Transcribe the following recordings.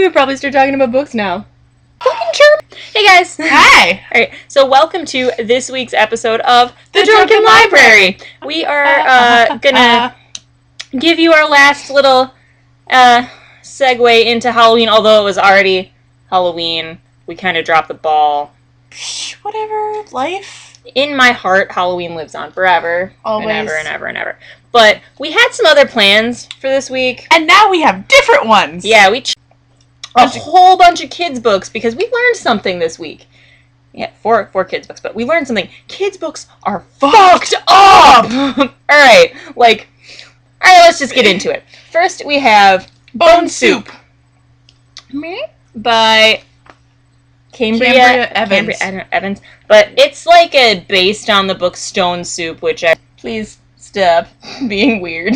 could probably start talking about books now. Fucking chirp! Hey guys! Hi! Alright, so welcome to this week's episode of The Drunken Library! We are gonna give you our last little segue into Halloween, although it was already Halloween. We kind of dropped the ball. Whatever, life. In my heart, Halloween lives on forever. Always. And ever and ever and ever. But we had some other plans for this week. And now we have different ones! Yeah, we a whole bunch of kids' books because we learned something this week. Yeah, four kids' books, but we learned something. Kids' books are fucked up! Alright, let's just get into it. First, we have Bone Soup by Cambria Evans. But it's like based on the book Stone Soup, which please stop being weird.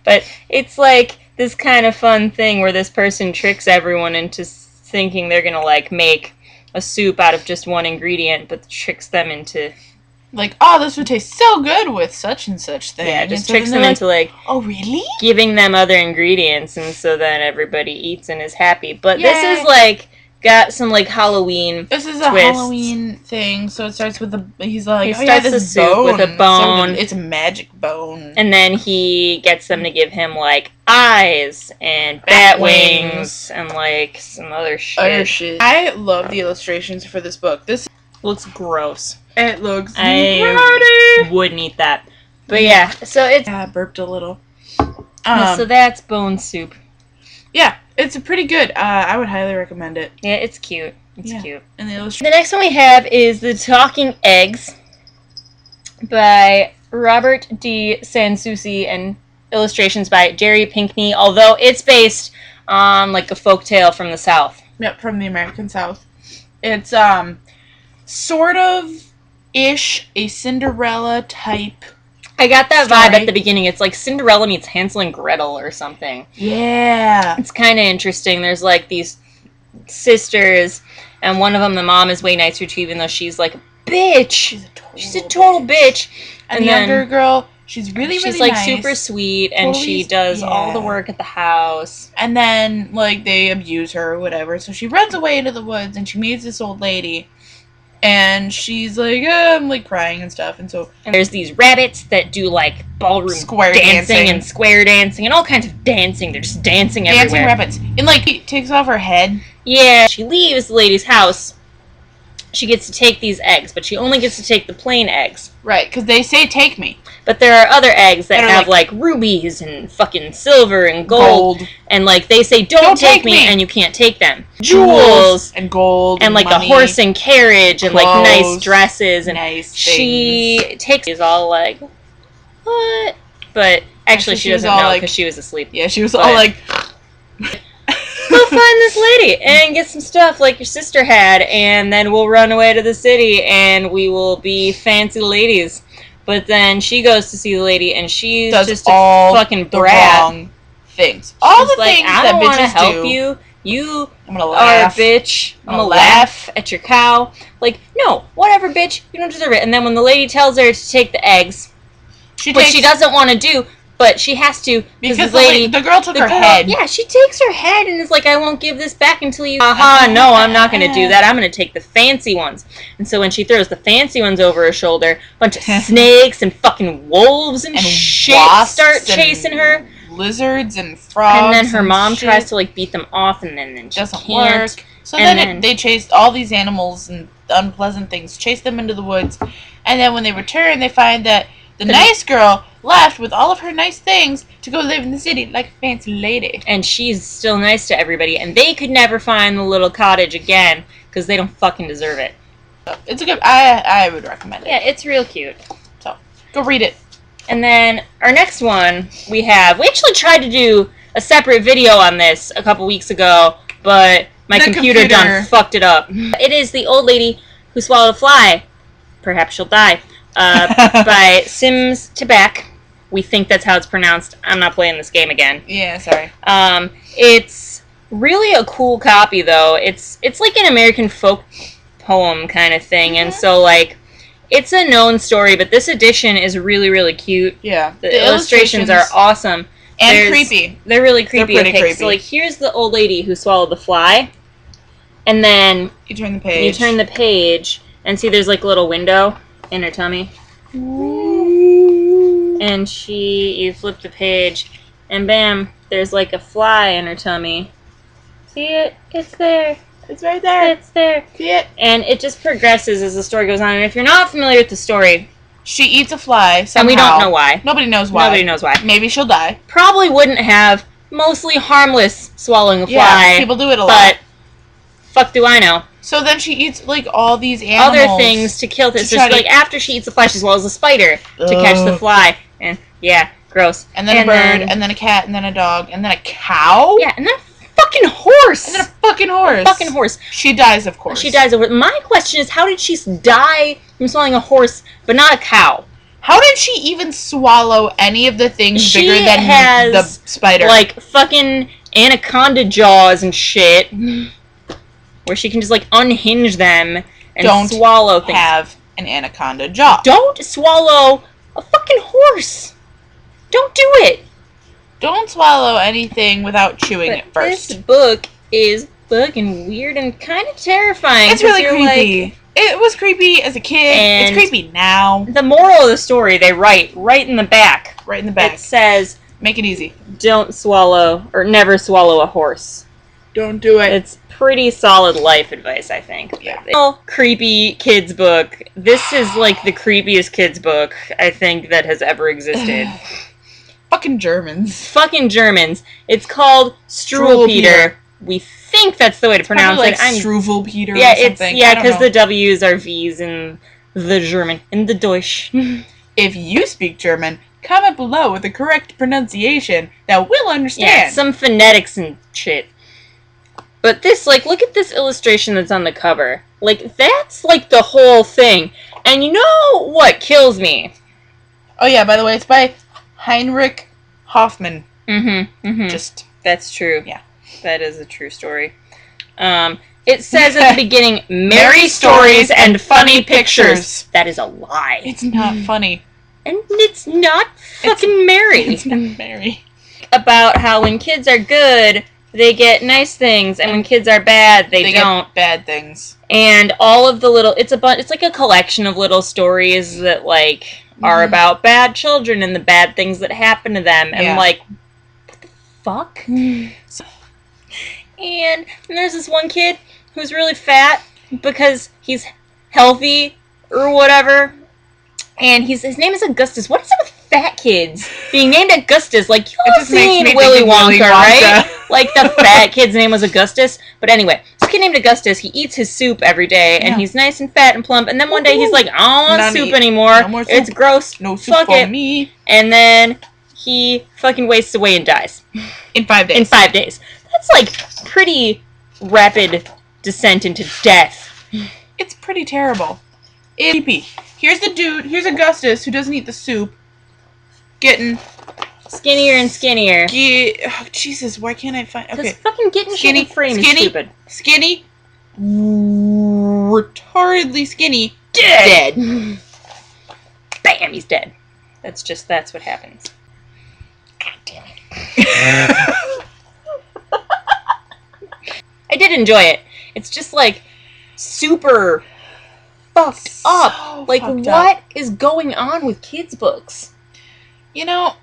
But it's like this kind of fun thing where this person tricks everyone into thinking they're gonna make a soup out of just one ingredient, but tricks them into this would taste so good with such and such thing. Yeah, just tricks them into oh really? Giving them other ingredients, and so then everybody eats and is happy. But Yay. This is got some Halloween. This is a twist. Halloween thing, so it starts with he starts the soup with a bone. So it's a magic bone. And then he gets them to give him eyes and bat wings and some other shit. I love the illustrations for this book. This looks gross. It looks I wouldn't eat that. But yeah, so it's I burped a little. So that's Bone Soup. Yeah, it's pretty good. I would highly recommend it. Yeah, it's cute. It's cute. And the next one we have is The Talking Eggs by Robert D. Sansucci and illustrations by Jerry Pinkney, although it's based on a folktale from the South. Yep, from the American South. It's sort of ish a Cinderella type. I got that story. vibe at the beginning. It's like Cinderella meets Hansel and Gretel or something. Yeah. It's kind of interesting. There's these sisters, and one of them, the mom, is way nicer to, even though she's a bitch. She's a total bitch. And the younger girl, she's really nice. She's super sweet, and she does all the work at the house. And then, they abuse her or whatever, so she runs away into the woods, and she meets this old lady. And she's I'm crying and stuff, and there's these rabbits that do ballroom square dancing and square dancing and all kinds of dancing. They're just dancing everywhere. Dancing rabbits. And he takes off her head. Yeah. She leaves the lady's house. She gets to take these eggs, but she only gets to take the plain eggs. Right, because they say take me. But there are other eggs that have rubies and fucking silver and gold. And they say don't take me, and you can't take them. Jewels and gold and money, a horse and carriage and clothes, nice dresses and nice she things. takes is all what? But actually she doesn't know because she was asleep. Yeah, she was all go find this lady and get some stuff like your sister had, and then we'll run away to the city and we will be fancy ladies. But then she goes to see the lady, and she's just a fucking brat. Wrong things. All the things I that don't want to bitches help do. you. You I'm gonna are laugh. a bitch. I'm gonna laugh at your cow. No, whatever, bitch. You don't deserve it. And then when the lady tells her to take the eggs, which she doesn't want to do, but she has to because the girl took her head. Yeah, she takes her head and is I won't give this back until you... no, I'm not going to do that. I'm going to take the fancy ones. And so when she throws the fancy ones over her shoulder, a bunch of snakes and fucking wolves and shit start chasing her. Lizards and frogs. And then her mom tries to beat them off, and then she doesn't can't. work. So then they chased all these animals and unpleasant things, chased them into the woods. And then when they return, they find that the nice girl left with all of her nice things to go live in the city like a fancy lady. And she's still nice to everybody, and they could never find the little cottage again because they don't fucking deserve it. So it's a good... I would recommend it. Yeah, it's real cute. So, go read it. And then our next one we actually tried to do a separate video on this a couple weeks ago, but my computer done fucked it up. It is The Old Lady Who Swallowed a Fly. Perhaps She'll Die. By Sims Tabak. We think that's how it's pronounced. I'm not playing this game again. Yeah, sorry. It's really a cool copy, though. It's like an American folk poem kind of thing, and so it's a known story, but this edition is really, really cute. Yeah. The illustrations are awesome. And creepy. They're really creepy. They're pretty creepy. So, like, here's the old lady who swallowed the fly. And then... You turn the page. And see there's, like, a little window in her tummy. Ooh. And you flip the page. And bam, there's, like, a fly in her tummy. See it? It's there. It's right there. It's there. See it? And it just progresses as the story goes on. And if you're not familiar with the story... She eats a fly somehow. And we don't know why. Nobody knows why. Maybe she'll die. Probably wouldn't have. Mostly harmless swallowing a fly. Yeah, people do it a lot. But fuck do I know. So then she eats, like, all these animals. Other things to kill this. So like, after she eats the fly, she swallows a spider to catch the fly. And, yeah, gross. And then a bird, and then a cat, and then a dog, and then a cow? Yeah, and then a fucking horse! And then a fucking horse. A fucking horse. She dies, of course. She dies over... My question is, how did she die from swallowing a horse, but not a cow? How did she even swallow any of the things bigger than the spider? Like, fucking anaconda jaws and shit. Where she can just, like, unhinge them and swallow things. Don't have an anaconda jaw. Don't swallow a fucking horse. Don't do it. Don't swallow anything without chewing it first. This book is fucking weird and kind of terrifying. It's really creepy. It was creepy as a kid. It's creepy now. The moral of the story, they write right in the back. Right in the back. It says, make it easy. Don't swallow, or never swallow a horse. Don't do it. It's pretty solid life advice, I think. Yeah. Creepy kids book. This is like the creepiest kids book, I think, that has ever existed. Fucking Germans. Fucking Germans. It's called Struwelpeter. We think that's the way to pronounce it. I'm Struwelpeter or something. Yeah, because the W's are V's in the German, in the Deutsch. If you speak German, comment below with the correct pronunciation that we'll understand. Yeah, some phonetics and shit. But this, like, look at this illustration that's on the cover. Like, that's, like, the whole thing. And you know what kills me? Oh, yeah, by the way, it's by Heinrich Hoffmann. That's true. Yeah. That is a true story. It says at the beginning, merry stories and funny pictures. That is a lie. It's not funny. And it's not fucking merry. It's not merry. About how when kids are good, they get nice things, and when kids are bad, they don't. Get bad things. And all of the little, it's like a collection of little stories that, like, are about bad children and the bad things that happen to them. And, like, what the fuck? And there's this one kid who's really fat because he's healthy or whatever. And his name is Augustus. What is it with fat kids being named Augustus? Like, you've seen Willy Wonka, right? Like, the fat kid's name was Augustus. But anyway, this kid named Augustus, he eats his soup every day, and he's nice and fat and plump. And then one day he's like, I don't want soup anymore. No more soup. It's gross. No soup for me. And then he fucking wastes away and dies. In 5 days. In 5 days. That's, like, pretty rapid descent into death. It's pretty terrible. It's creepy. Here's the dude, here's Augustus, who doesn't eat the soup, getting skinnier and skinnier. Oh, Jesus, why can't I find... Okay. Because fucking getting shit in frame is stupid. Skinny, retardedly skinny, dead. Bam, he's dead. That's what happens. God damn it. I did enjoy it. It's just, like, super fucked up. Like, what is going on with kids' books? You know,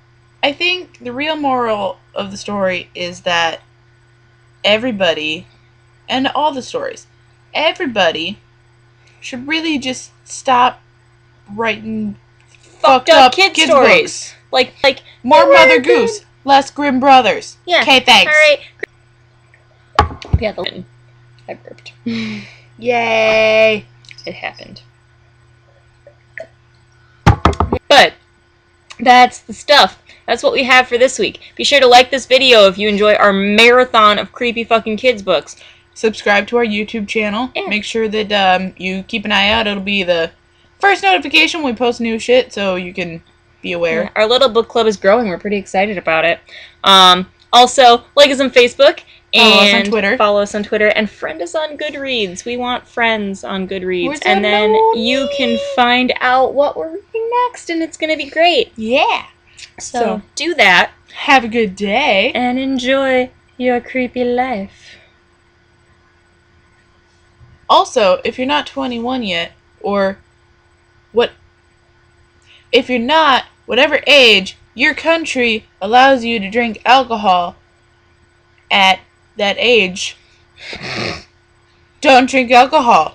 I think the real moral of the story is that everybody, and all the stories, everybody should really just stop writing fucked up kids stories. Like more Mother Goose, less Grimm Brothers. Yeah. Okay, thanks. All right. Yeah, I burped. Yay! It happened. But that's the stuff. That's what we have for this week. Be sure to like this video if you enjoy our marathon of creepy fucking kids books. Subscribe to our YouTube channel. Yeah. Make sure that you keep an eye out. It'll be the first notification when we post new shit, so you can be aware. Yeah, our little book club is growing. We're pretty excited about it. Also, like us on Facebook. Follow us on Twitter. And friend us on Goodreads. We want friends on Goodreads. And then you can find out what we're reading next, and it's going to be great. Yeah. So do that. Have a good day. And enjoy your creepy life. Also, if you're not 21 yet, or if you're not, whatever age, your country allows you to drink alcohol at that age, don't drink alcohol.